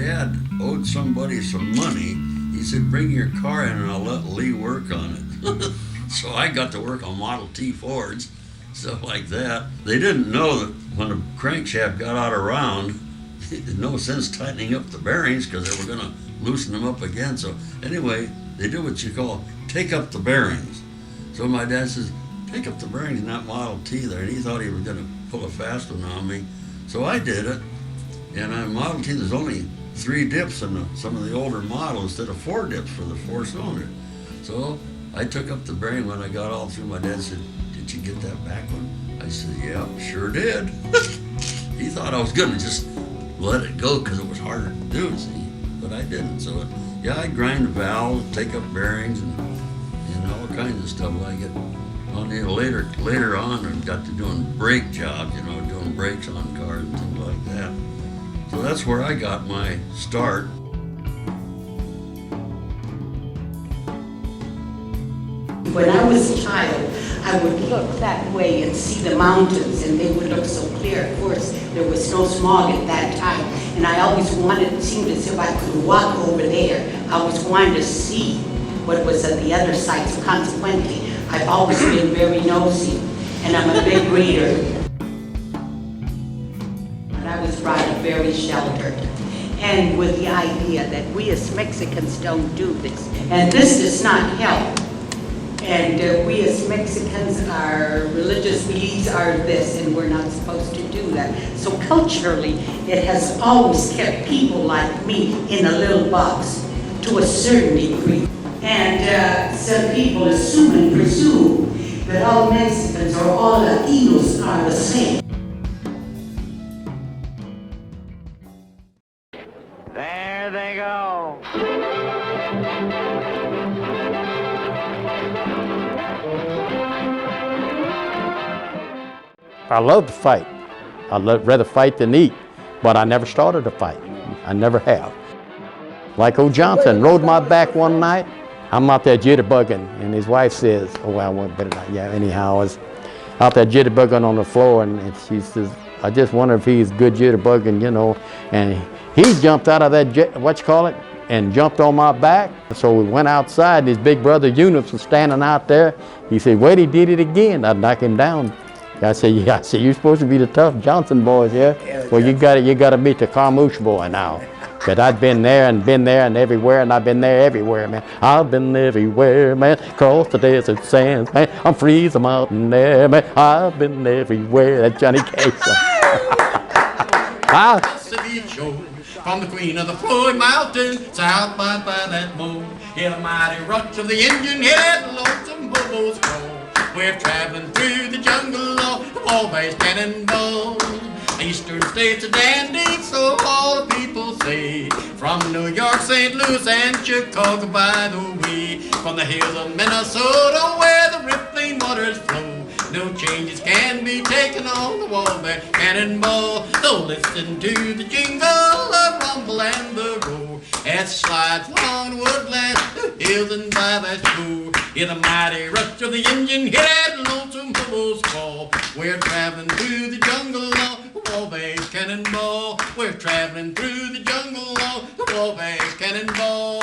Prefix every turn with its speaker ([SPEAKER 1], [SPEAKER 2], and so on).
[SPEAKER 1] dad owed somebody some money. He said, bring your car in and I'll let Lee work on it. So I got to work on Model T Fords, stuff like that. They didn't know that when the crankshaft got out of round, there's no sense tightening up the bearings because they were going to loosen them up again. So anyway, they do what you call take up the bearings. So my dad says, take up the bearings in that Model T there, and he thought he was going to pull a fast one on me. So I did it, and on Model T there's only 3 dips in some of the older models instead of 4 dips for the 4-cylinder. So I took up the bearing when I got all through. My dad said, did you get that back one? I said, yeah, sure did. He thought I was going to just let it go because it was harder to do, see, but I didn't. So yeah, I grind valves, take up bearings, and all kinds of stuff like it. On the later on, I got to doing brake jobs, doing brakes on cars and things like that. So that's where I got my start.
[SPEAKER 2] When I was a child, I would look that way and see the mountains, and they would look so clear. Of course, there was no smog at that time, and I always it seemed as if I could walk over there. I always wanted to see what was at the other side, so consequently, I've always been very nosy, and I'm a big reader. And I was brought up very sheltered, and with the idea that we as Mexicans don't do this, and this does not help. And we as Mexicans, our religious beliefs are this, and we're not supposed to do that. So culturally, it has always kept people like me in a little box to a certain degree. And some people assume and presume that all Mexicans or all Latinos are the same.
[SPEAKER 3] There they go.
[SPEAKER 4] I love to fight. I'd rather fight than eat, but I never started a fight. I never have. Like old Johnson rode my back one night. I'm out there jitterbugging, and his wife says, oh, well, I won't better not. Yeah, anyhow, I was out there jitterbugging on the floor, and she says, I just wonder if he's good jitterbugging, and he jumped out of that, and jumped on my back. So we went outside, and his big brother Eunice was standing out there. He said, wait, he did it again. I'd knock him down. I said, yeah. I said, you're supposed to be the tough Johnson boys, yeah? Well, you got to meet the Carmouche boy now. But I've been there and everywhere, and I've been there everywhere, man. I've been everywhere, man. Across the desert sands, man. I'm freezing mountain air, man. I've been everywhere. That's Johnny Cash.
[SPEAKER 5] From the queen of the Floyd Mountains, south by that moon, hear the mighty rush of the Indian head, lonesome bubbles roll. We're traveling through the jungle, always cannonball. Eastern states are dandy, so all the people say. From New York, St. Louis, and Chicago, by the way. From the hills of Minnesota, where the rippling waters flow. No changes can be taken on the wall there, cannonball. So listen to the jingle, the rumble, and the roar. As it slides along the woodland, the hills and by that shore. Hear the mighty rush of the engine, hear that lonesome bubbles call. We're traveling through the jungle, always cannonball. We're traveling through the jungle, always cannonball.